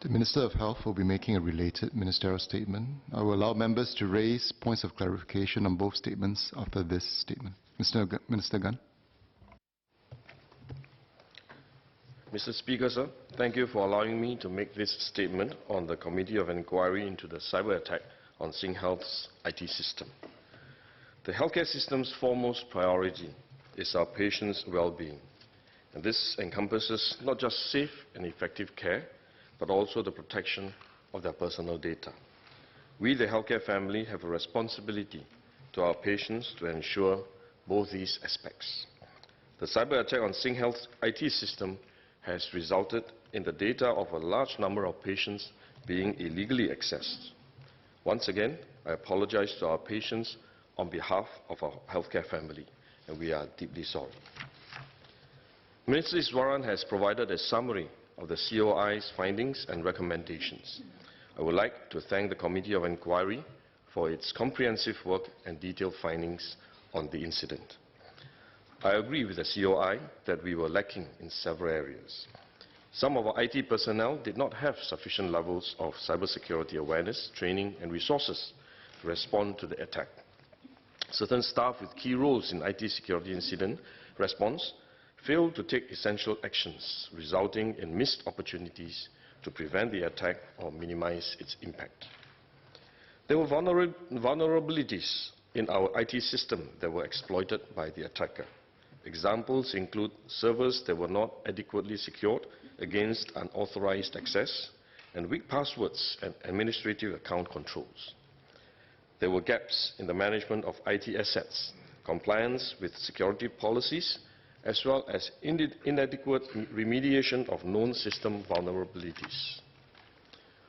The Minister of Health will be making a related ministerial statement. I will allow members to raise points of clarification on both statements after this statement. Minister Gan. Mr. Speaker, sir, thank you for allowing me to make this statement on the Committee of Inquiry into the cyber attack on SingHealth's IT system. The healthcare system's foremost priority is our patients' well-being. And this encompasses not just safe and effective care, but also the protection of their personal data. We, the healthcare family, have a responsibility to our patients to ensure both these aspects. The cyber attack on SingHealth's IT system has resulted in the data of a large number of patients being illegally accessed. Once again, I apologize to our patients on behalf of our healthcare family, and we are deeply sorry. Minister Iswaran has provided a summary of the COI's findings and recommendations. I would like to thank the Committee of Inquiry for its comprehensive work and detailed findings on the incident. I agree with the COI that we were lacking in several areas. Some of our IT personnel did not have sufficient levels of cybersecurity awareness, training and resources to respond to the attack. Certain staff with key roles in IT security incident response failed to take essential actions, resulting in missed opportunities to prevent the attack or minimize its impact. There were vulnerabilities in our IT system that were exploited by the attacker. Examples include servers that were not adequately secured against unauthorized access, and weak passwords and administrative account controls. There were gaps in the management of IT assets, compliance with security policies, as well as inadequate remediation of known system vulnerabilities.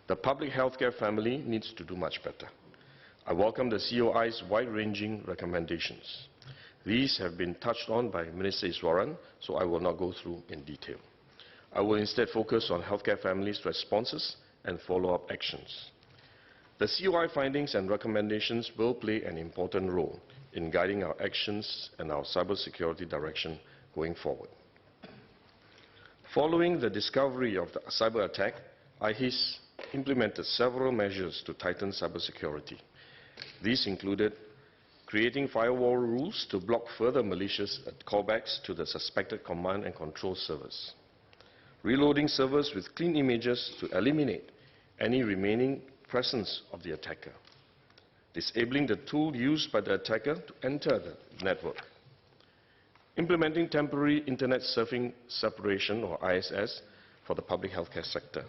The public healthcare family needs to do much better. I welcome the COI's wide-ranging recommendations. These have been touched on by Minister Iswaran, so I will not go through in detail. I will instead focus on healthcare families' responses and follow-up actions. The COI findings and recommendations will play an important role in guiding our actions and our cybersecurity direction going forward. Following the discovery of the cyber attack, IHIS implemented several measures to tighten cybersecurity. These included creating firewall rules to block further malicious callbacks to the suspected command and control servers, reloading servers with clean images to eliminate any remaining presence of the attacker, disabling the tool used by the attacker to enter the network, implementing temporary internet surfing separation or ISS for the public healthcare sector,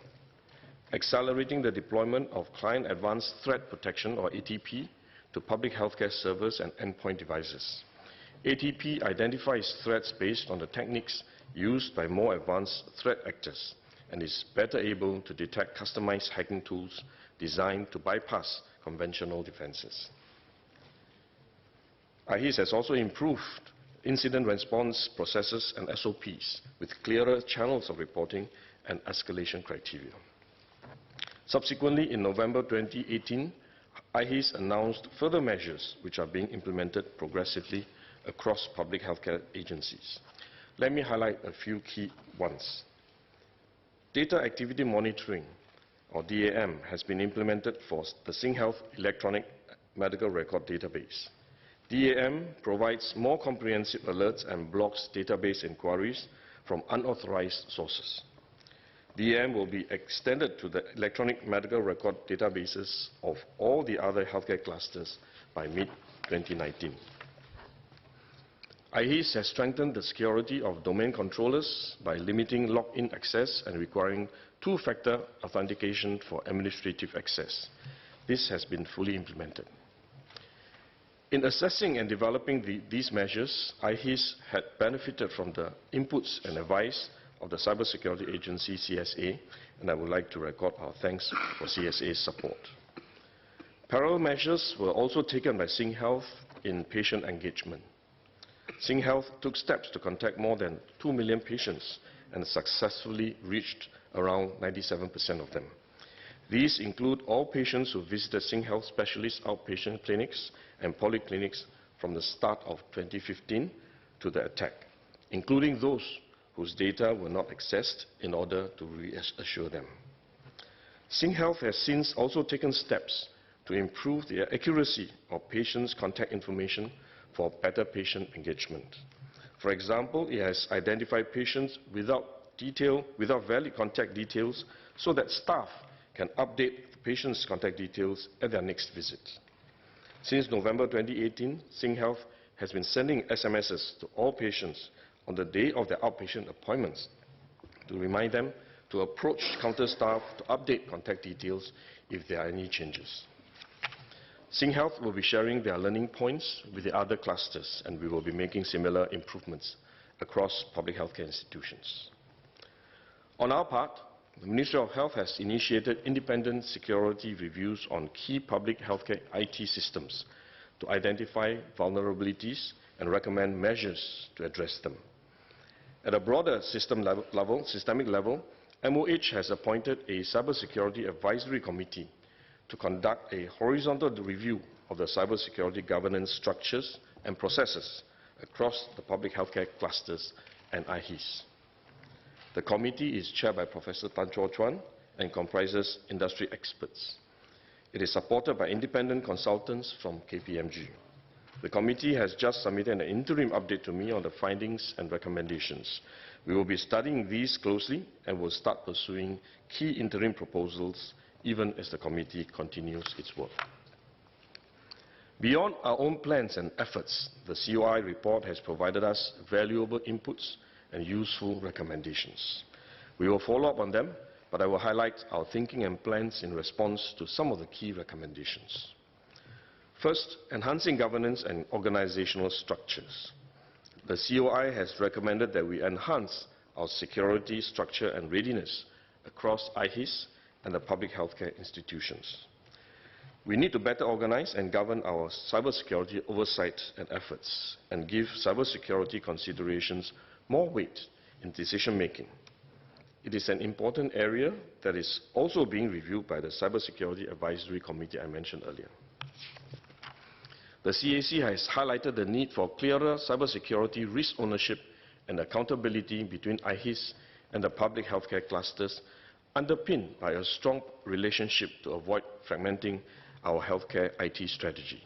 accelerating the deployment of Client Advanced Threat Protection or ATP to public healthcare servers and endpoint devices. ATP identifies threats based on the techniques used by more advanced threat actors and is better able to detect customized hacking tools designed to bypass conventional defenses. IHIS has also improved incident response processes and SOPs with clearer channels of reporting and escalation criteria. Subsequently, in November 2018, IHIS announced further measures which are being implemented progressively across public healthcare agencies. Let me highlight a few key ones. Data activity monitoring, or DAM, has been implemented for the SingHealth electronic medical record database. DAM provides more comprehensive alerts and blocks database inquiries from unauthorized sources. DAM will be extended to the electronic medical record databases of all the other healthcare clusters by mid-2019. IHIS has strengthened the security of domain controllers by limiting login access and requiring two-factor authentication for administrative access. This has been fully implemented. In assessing and developing these measures, IHIS had benefited from the inputs and advice of the Cybersecurity Agency, CSA, and I would like to record our thanks for CSA's support. Parallel measures were also taken by SingHealth in patient engagement. SingHealth took steps to contact more than 2 million patients and successfully reached around 97% of them. These include all patients who visited SingHealth specialist outpatient clinics and polyclinics from the start of 2015 to the attack, including those whose data were not accessed in order to reassure them. SingHealth has since also taken steps to improve the accuracy of patients' contact information for better patient engagement. For example, it has identified patients without valid contact details so that staff can update the patient's contact details at their next visit. Since November 2018, SingHealth has been sending SMSs to all patients on the day of their outpatient appointments to remind them to approach counter staff to update contact details if there are any changes. SingHealth will be sharing their learning points with the other clusters, and we will be making similar improvements across public healthcare institutions. On our part, the Ministry of Health has initiated independent security reviews on key public healthcare IT systems to identify vulnerabilities and recommend measures to address them. At a broader systemic level, MOH has appointed a cybersecurity advisory committee to conduct a horizontal review of the cybersecurity governance structures and processes across the public healthcare clusters and IHIS. The committee is chaired by Professor Tan Chuo Chuan and comprises industry experts. It is supported by independent consultants from KPMG. The committee has just submitted an interim update to me on the findings and recommendations. We will be studying these closely and will start pursuing key interim proposals even as the committee continues its work. Beyond our own plans and efforts, the COI report has provided us valuable inputs and useful recommendations. We will follow up on them, but I will highlight our thinking and plans in response to some of the key recommendations. First, enhancing governance and organizational structures. The COI has recommended that we enhance our security structure and readiness across IHIS and the public healthcare institutions. We need to better organize and govern our cybersecurity oversight and efforts and give cybersecurity considerations more weight in decision-making. It is an important area that is also being reviewed by the Cybersecurity Advisory Committee I mentioned earlier. The CAC has highlighted the need for clearer cybersecurity risk ownership and accountability between IHIS and the public healthcare clusters, underpinned by a strong relationship to avoid fragmenting our healthcare IT strategy.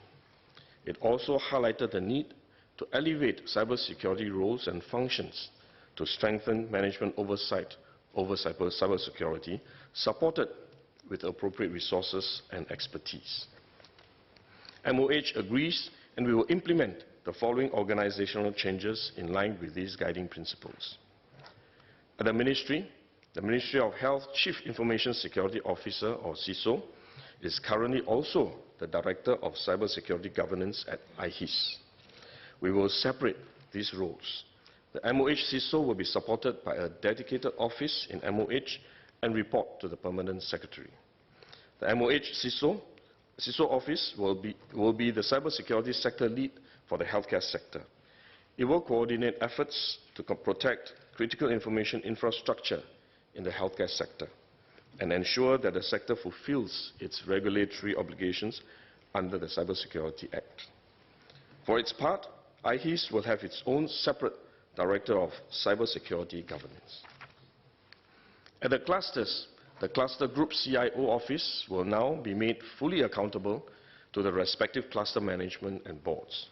It also highlighted the need to elevate cybersecurity roles and functions to strengthen management oversight over cybersecurity, supported with appropriate resources and expertise. MOH agrees, and we will implement the following organizational changes in line with these guiding principles. At the Ministry of Health Chief Information Security Officer, or CISO, is currently also the Director of Cybersecurity Governance at IHIS. We will separate these roles. The MOH CISO will be supported by a dedicated office in MOH and report to the Permanent Secretary. The MOH CISO office will be the cybersecurity sector lead for the healthcare sector. It will coordinate efforts to protect critical information infrastructure in the healthcare sector and ensure that the sector fulfills its regulatory obligations under the Cybersecurity Act. For its part, IHIS will have its own separate Director of Cybersecurity Governance. At the clusters, the Cluster Group CIO office will now be made fully accountable to the respective cluster management and boards.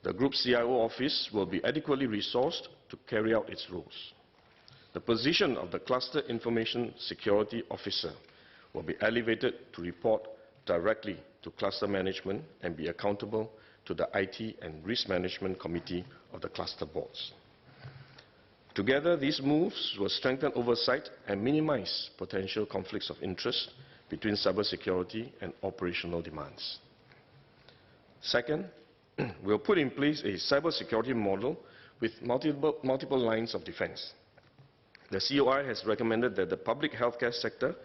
The Group CIO office will be adequately resourced to carry out its roles. The position of the Cluster Information Security Officer will be elevated to report directly to cluster management and be accountable to the IT and Risk Management Committee of the cluster boards. Together, these moves will strengthen oversight and minimize potential conflicts of interest between cybersecurity and operational demands. Second, we'll put in place a cybersecurity model with multiple lines of defense. The COI has recommended that the public healthcare sector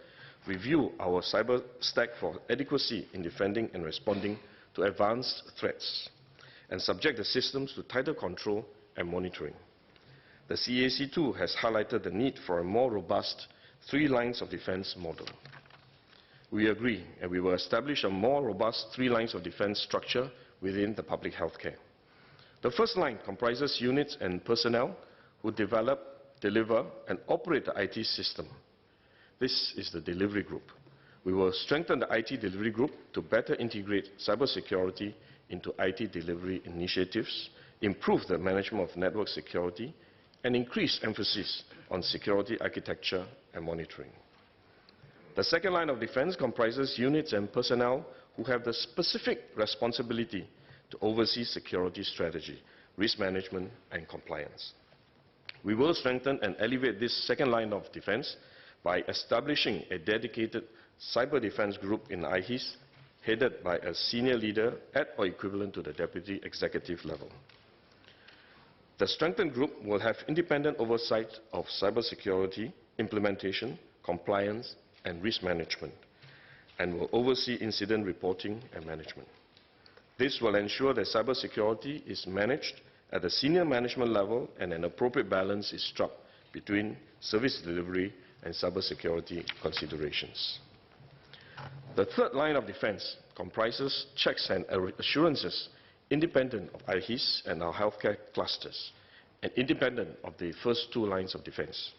review our cyber stack for adequacy in defending and responding to advanced threats and subject the systems to tighter control and monitoring. The CAC too has highlighted the need for a more robust 3 lines of defense model. We agree, and we will establish a more robust 3 lines of defense structure within the public healthcare. The first line comprises units and personnel who develop, deliver, and operate the IT system. This is the delivery group. We will strengthen the IT delivery group to better integrate cybersecurity into IT delivery initiatives, improve the management of network security, and increase emphasis on security architecture and monitoring. The second line of defense comprises units and personnel who have the specific responsibility to oversee security strategy, risk management, and compliance. We will strengthen and elevate this second line of defense by establishing a dedicated cyber defense group in IHIS, headed by a senior leader at or equivalent to the deputy executive level. The strengthened group will have independent oversight of cybersecurity, implementation, compliance, and risk management, and will oversee incident reporting and management. This will ensure that cybersecurity is managed at the senior management level and an appropriate balance is struck between service delivery and cybersecurity considerations. The third line of defense comprises checks and assurances independent of IHIS and our healthcare clusters, and independent of the first two lines of defense.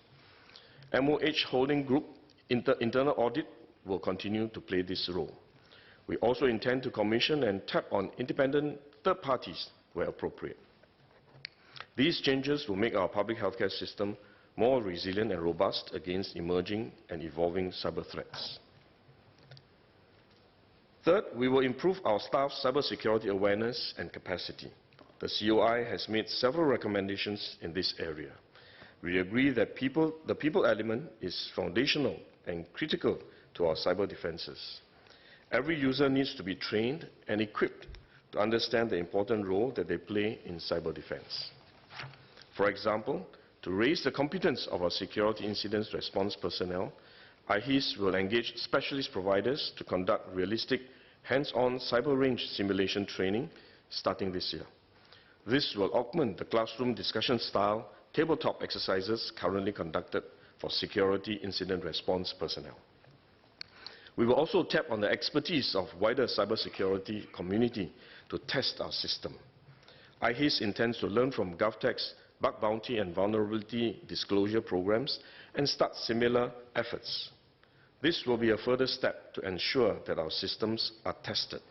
MOH Holding Group internal audit will continue to play this role. We also intend to commission and tap on independent third parties where appropriate. These changes will make our public healthcare system more resilient and robust against emerging and evolving cyber threats. Third, we will improve our staff's cybersecurity awareness and capacity. The COI has made several recommendations in this area. We agree that the people element is foundational and critical to our cyber defenses. Every user needs to be trained and equipped to understand the important role that they play in cyber defense. For example, to raise the competence of our security incidents response personnel, IHIS will engage specialist providers to conduct realistic hands-on cyber range simulation training starting this year. This will augment the classroom discussion style tabletop exercises currently conducted for security incident response personnel. We will also tap on the expertise of wider cybersecurity community to test our system. IHIS intends to learn from GovTech's bug bounty and vulnerability disclosure programs and start similar efforts. This will be a further step to ensure that our systems are tested,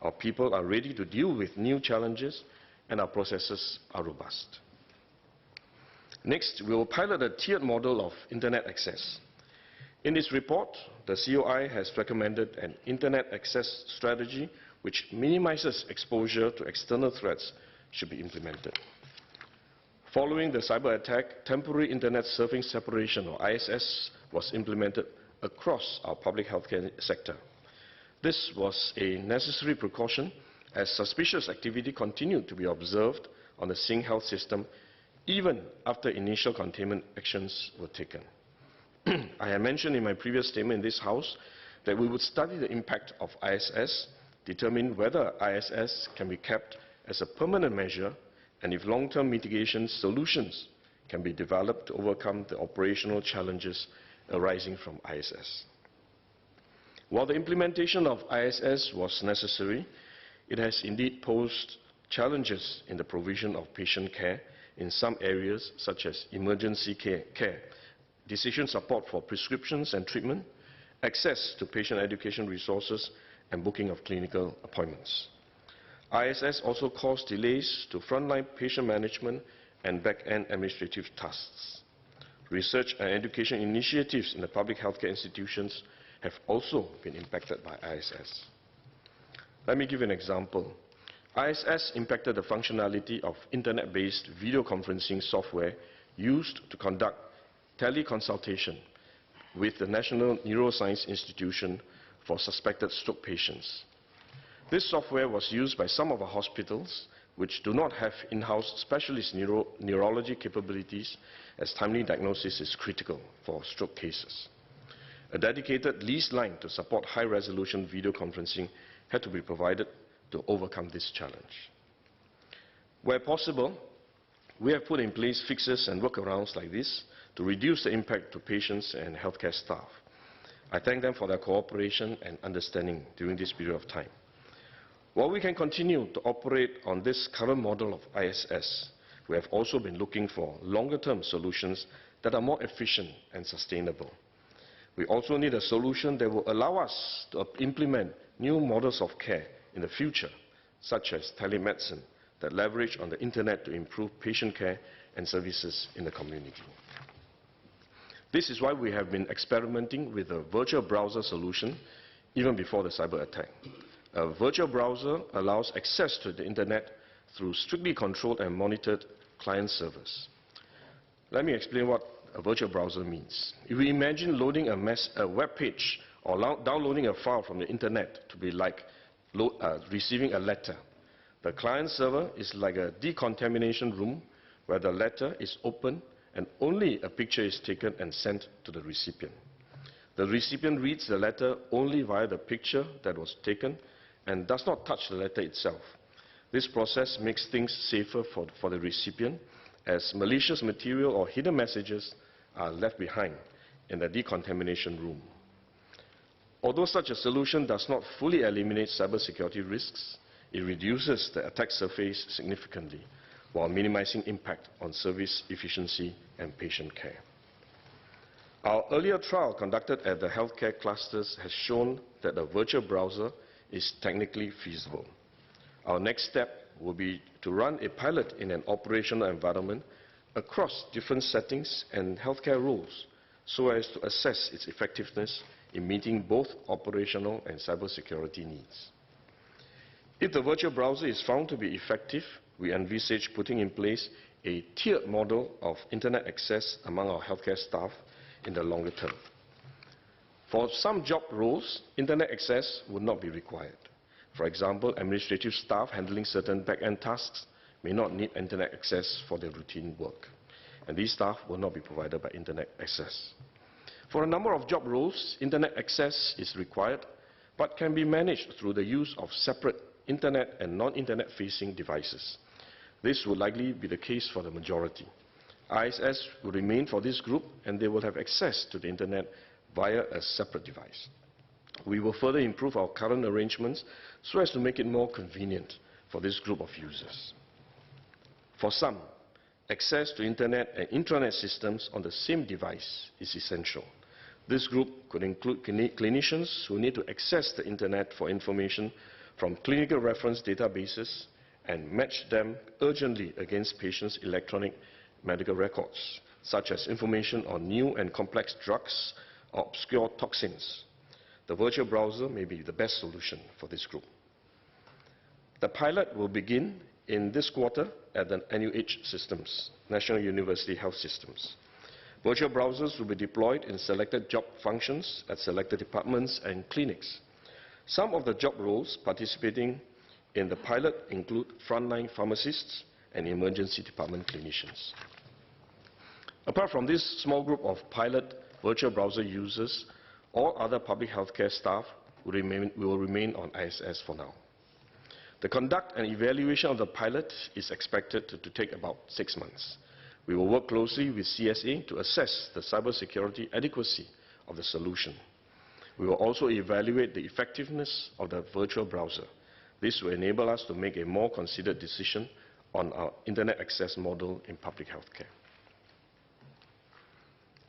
our people are ready to deal with new challenges, and our processes are robust. Next, we will pilot a tiered model of internet access. In this report, the COI has recommended an internet access strategy which minimizes exposure to external threats should be implemented. Following the cyber attack, temporary internet serving separation, or ISS, was implemented across our public healthcare sector. This was a necessary precaution as suspicious activity continued to be observed on the SingHealth system even after initial containment actions were taken. I had mentioned in my previous statement in this House that we would study the impact of ISS, determine whether ISS can be kept as a permanent measure, and if long-term mitigation solutions can be developed to overcome the operational challenges arising from ISS. While the implementation of ISS was necessary, it has indeed posed challenges in the provision of patient care in some areas such as emergency care, decision support for prescriptions and treatment, access to patient education resources, and booking of clinical appointments. ISS also caused delays to frontline patient management and back-end administrative tasks. Research and education initiatives in the public healthcare institutions have also been impacted by ISS. Let me give you an example. ISS impacted the functionality of internet-based video conferencing software used to conduct teleconsultation with the National Neuroscience Institution for suspected stroke patients. This software was used by some of our hospitals which do not have in-house specialist neurology capabilities, as timely diagnosis is critical for stroke cases. A dedicated leased line to support high-resolution video conferencing had to be provided to overcome this challenge. Where possible, we have put in place fixes and workarounds like this to reduce the impact to patients and healthcare staff. I thank them for their cooperation and understanding during this period of time. While we can continue to operate on this current model of ISS, we have also been looking for longer-term solutions that are more efficient and sustainable. We also need a solution that will allow us to implement new models of care in the future, such as telemedicine, that leverage on the internet to improve patient care and services in the community. This is why we have been experimenting with a virtual browser solution even before the cyber attack. A virtual browser allows access to the internet through strictly controlled and monitored client servers. Let me explain what a virtual browser means. If we imagine loading a web page or downloading a file from the internet to be like receiving a letter, the client server is like a decontamination room where the letter is open and only a picture is taken and sent to the recipient. The recipient reads the letter only via the picture that was taken and does not touch the letter itself. This process makes things safer for the recipient, as malicious material or hidden messages are left behind in the decontamination room. Although such a solution does not fully eliminate cybersecurity risks, it reduces the attack surface significantly while minimizing impact on service efficiency and patient care. Our earlier trial conducted at the healthcare clusters has shown that a virtual browser is technically feasible. Our next step will be to run a pilot in an operational environment across different settings and healthcare roles so as to assess its effectiveness in meeting both operational and cybersecurity needs. If the virtual browser is found to be effective, we envisage putting in place a tiered model of internet access among our healthcare staff in the longer term. For some job roles, internet access would not be required. For example, administrative staff handling certain back-end tasks may not need internet access for their routine work, and these staff will not be provided by internet access. For a number of job roles, internet access is required, but can be managed through the use of separate internet and non-internet facing devices. This will likely be the case for the majority. ISS will remain for this group, and they will have access to the internet via a separate device. We will further improve our current arrangements so as to make it more convenient for this group of users. For some, access to internet and intranet systems on the same device is essential. This group could include clinicians who need to access the internet for information from clinical reference databases and match them urgently against patients' electronic medical records, such as information on new and complex drugs or obscure toxins. The virtual browser may be the best solution for this group. The pilot will begin in this quarter at the NUH systems, National University Health Systems. Virtual browsers will be deployed in selected job functions at selected departments and clinics. Some of the job roles participating in the pilot include frontline pharmacists and emergency department clinicians. Apart from this small group of pilot virtual browser users, all other public healthcare staff will remain on ISS for now. The conduct and evaluation of the pilot is expected to take about 6 months. We will work closely with CSA to assess the cybersecurity adequacy of the solution. We will also evaluate the effectiveness of the virtual browser. This will enable us to make a more considered decision on our internet access model in public healthcare.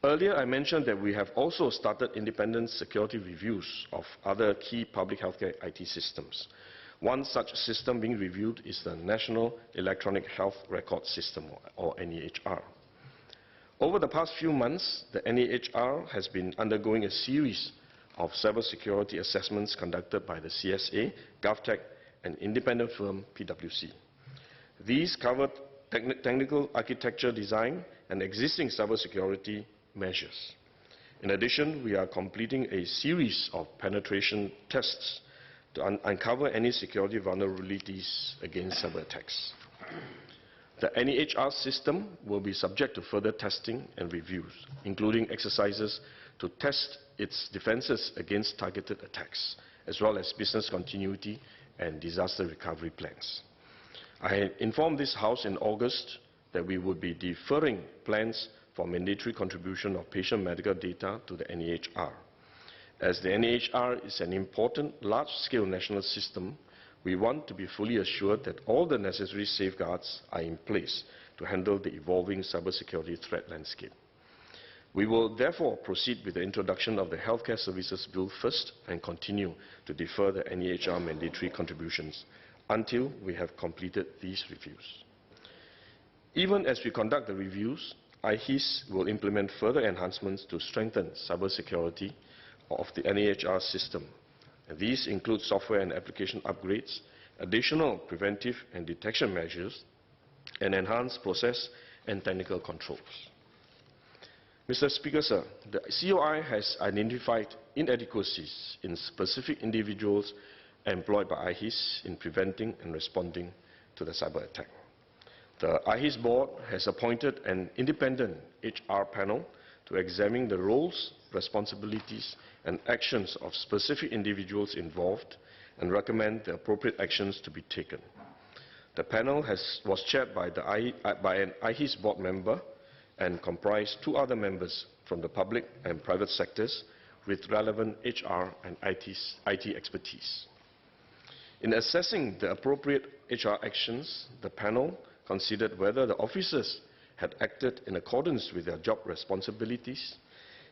Earlier, I mentioned that we have also started independent security reviews of other key public healthcare IT systems. One such system being reviewed is the National Electronic Health Record System, or NEHR. Over the past few months, the NEHR has been undergoing a series of cybersecurity assessments conducted by the CSA, GovTech, and independent firm PwC. These covered technical architecture design and existing cybersecurity measures. In addition, we are completing a series of penetration tests to uncover any security vulnerabilities against cyber attacks. The NEHR system will be subject to further testing and reviews, including exercises to test its defenses against targeted attacks, as well as business continuity and disaster recovery plans. I informed this House in August that we would be deferring plans for mandatory contribution of patient medical data to the NEHR. As the NEHR is an important large-scale national system, we want to be fully assured that all the necessary safeguards are in place to handle the evolving cybersecurity threat landscape. We will therefore proceed with the introduction of the Healthcare Services Bill first and continue to defer the NEHR mandatory contributions until we have completed these reviews. Even as we conduct the reviews, IHIS will implement further enhancements to strengthen cybersecurity of the NEHR system. And these include software and application upgrades, additional preventive and detection measures, and enhanced process and technical controls. Mr. Speaker, sir, the COI has identified inadequacies in specific individuals employed by IHIS in preventing and responding to the cyber attack. The IHIS board has appointed an independent HR panel to examine the roles, responsibilities, and actions of specific individuals involved and recommend the appropriate actions to be taken. The panel was chaired by an IHIS board member and comprised 2 other members from the public and private sectors with relevant HR and IT expertise. In assessing the appropriate HR actions, the panel considered whether the officers had acted in accordance with their job responsibilities.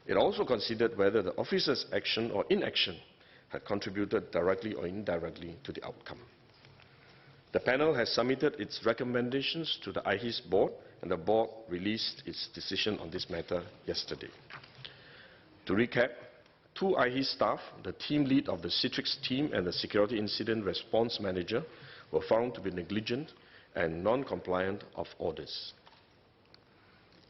It also considered whether the officers' action or inaction had contributed directly or indirectly to the outcome. The panel has submitted its recommendations to the IHIS board, and the board released its decision on this matter yesterday. To recap, 2 IHIS staff, the team lead of the Citrix team and the Security Incident Response Manager, were found to be negligent and non-compliant of orders.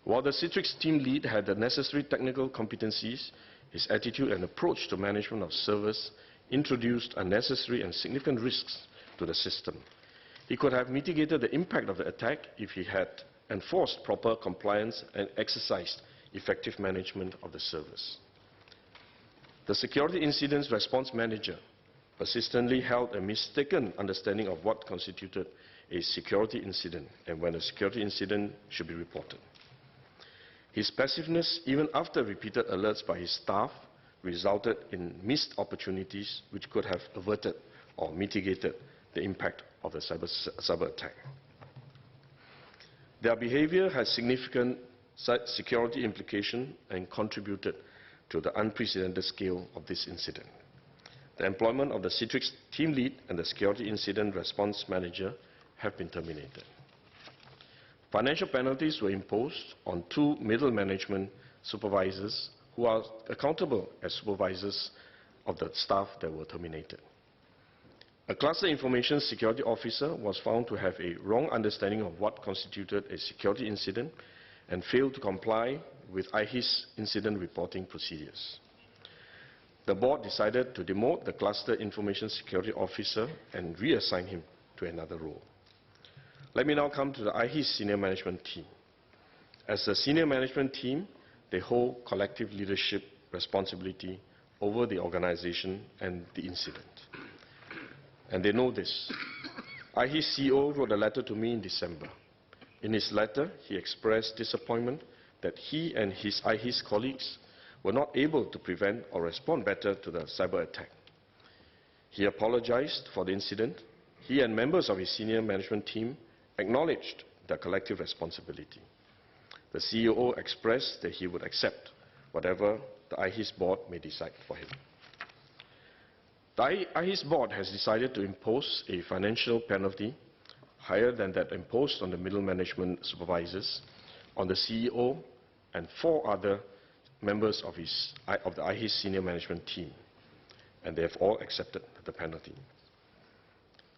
While the Citrix team lead had the necessary technical competencies, his attitude and approach to management of servers introduced unnecessary and significant risks to the system. He could have mitigated the impact of the attack if he had enforced proper compliance and exercised effective management of the servers. The Security Incidents Response Manager persistently held a mistaken understanding of what constituted a security incident and when a security incident should be reported. His passiveness, even after repeated alerts by his staff, resulted in missed opportunities which could have averted or mitigated the impact of the cyber attack. Their behavior has significant security implications and contributed to the unprecedented scale of this incident. The employment of the Citrix team lead and the Security Incident Response Manager have been terminated. Financial penalties were imposed on 2 middle management supervisors who are accountable as supervisors of the staff that were terminated. A cluster information security officer was found to have a wrong understanding of what constituted a security incident and failed to comply with IHIS incident reporting procedures. The board decided to demote the cluster information security officer and reassign him to another role. Let me now come to the IHIS senior management team. As a senior management team, they hold collective leadership responsibility over the organization and the incident. And they know this. IHIS CEO wrote a letter to me in December. In his letter, he expressed disappointment that he and his IHIS colleagues were not able to prevent or respond better to the cyber attack. He apologized for the incident. He and members of his senior management team acknowledged their collective responsibility. The CEO expressed that he would accept whatever the IHIS board may decide for him. The IHIS board has decided to impose a financial penalty higher than that imposed on the middle management supervisors, on the CEO and 4 other members of the IHIS senior management team, and they have all accepted the penalty.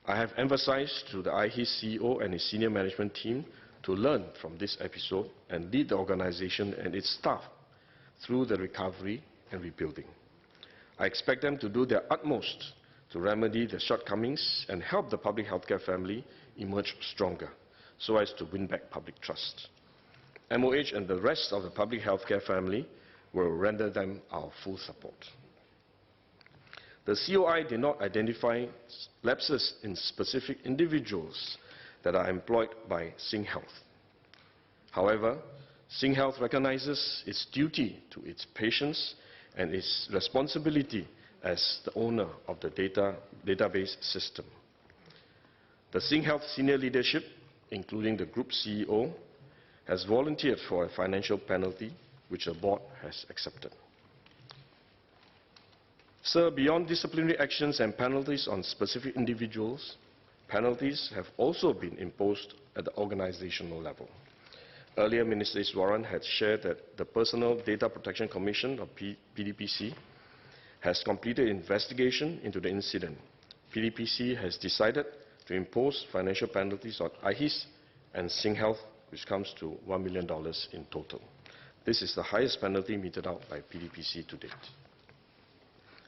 I have emphasized to the IHIS CEO and his senior management team to learn from this episode and lead the organization and its staff through the recovery and rebuilding. I expect them to do their utmost to remedy the shortcomings and help the public healthcare family emerge stronger so as to win back public trust. MOH and the rest of the public healthcare family will render them our full support. The COI did not identify lapses in specific individuals that are employed by SingHealth. However, SingHealth recognizes its duty to its patients and its responsibility as the owner of the database system. The SingHealth senior leadership, including the group CEO, has volunteered for a financial penalty which the board has accepted. Sir, beyond disciplinary actions and penalties on specific individuals, penalties have also been imposed at the organizational level. Earlier, Minister Iswaran had shared that the Personal Data Protection Commission, or PDPC, has completed investigation into the incident. PDPC has decided to impose financial penalties on IHIS and SingHealth, which comes to $1 million in total. This is the highest penalty meted out by PDPC to date.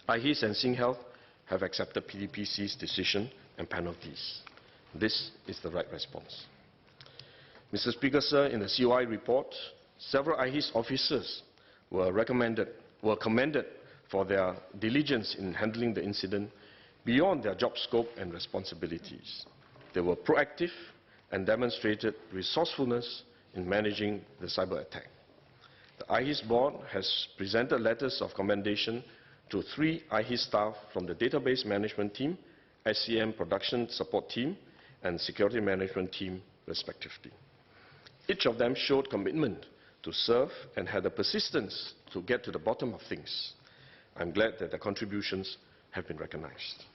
IHIS and SingHealth have accepted PDPC's decision and penalties. This is the right response. Mr. Speaker, sir, in the COI report, several IHIS officers were commended for their diligence in handling the incident beyond their job scope and responsibilities. They were proactive and demonstrated resourcefulness in managing the cyber attack. The IHIS board has presented letters of commendation to 3 IHIS staff from the database management team, SCM production support team, and security management team, respectively. Each of them showed commitment to serve and had the persistence to get to the bottom of things. I'm glad that their contributions have been recognized.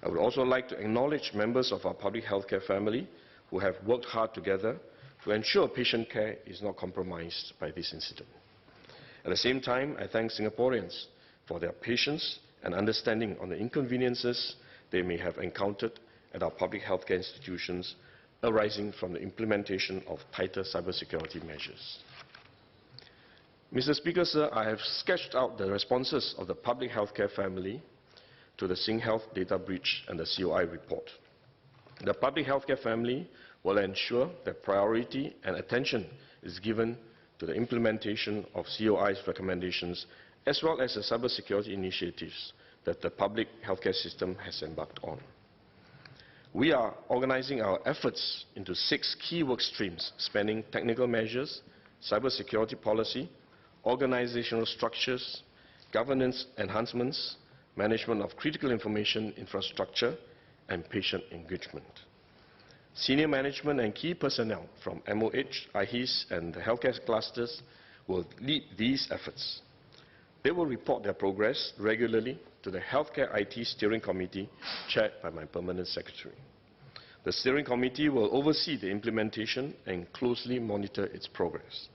I would also like to acknowledge members of our public healthcare family who have worked hard together to ensure patient care is not compromised by this incident. At the same time, I thank Singaporeans for their patience and understanding on the inconveniences they may have encountered at our public healthcare institutions arising from the implementation of tighter cybersecurity measures. Mr. Speaker, sir, I have sketched out the responses of the public healthcare family to the SingHealth data breach and the COI report. The public healthcare family will ensure that priority and attention is given to the implementation of COI's recommendations as well as the cybersecurity initiatives that the public healthcare system has embarked on. We are organizing our efforts into 6 key work streams spanning technical measures, cybersecurity policy, organizational structures, governance enhancements, management of critical information infrastructure, and patient engagement. Senior management and key personnel from MOH, IHIS, and the healthcare clusters will lead these efforts. They will report their progress regularly to the Healthcare IT Steering Committee, chaired by my Permanent Secretary. The Steering Committee will oversee the implementation and closely monitor its progress.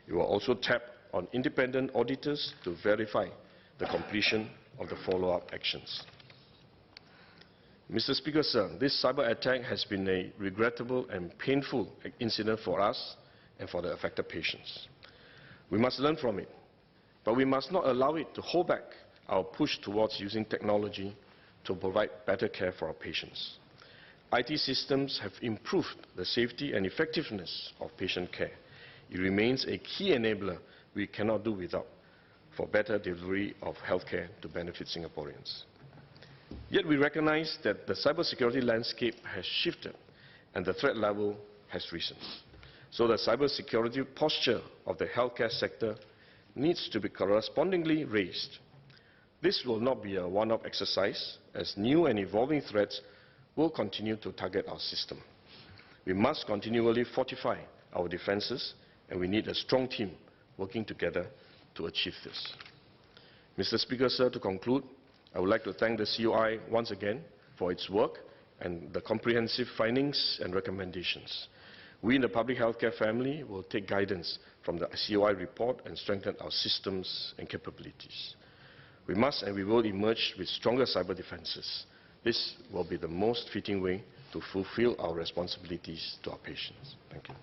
It will also tap on independent auditors to verify the completion of the follow-up actions. Mr. Speaker, sir, this cyber attack has been a regrettable and painful incident for us and for the affected patients. We must learn from it, but we must not allow it to hold back our push towards using technology to provide better care for our patients. IT systems have improved the safety and effectiveness of patient care. It remains a key enabler we cannot do without for better delivery of healthcare to benefit Singaporeans. Yet we recognize that the cybersecurity landscape has shifted and the threat level has risen. So the cybersecurity posture of the healthcare sector needs to be correspondingly raised. This will not be a one-off exercise, as new and evolving threats will continue to target our system. We must continually fortify our defenses, and we need a strong team working together to achieve this. Mr. Speaker, sir, to conclude, I would like to thank the COI once again for its work and the comprehensive findings and recommendations. We in the public healthcare family will take guidance from the COI report and strengthen our systems and capabilities. We must and we will emerge with stronger cyber defenses. This will be the most fitting way to fulfill our responsibilities to our patients. Thank you.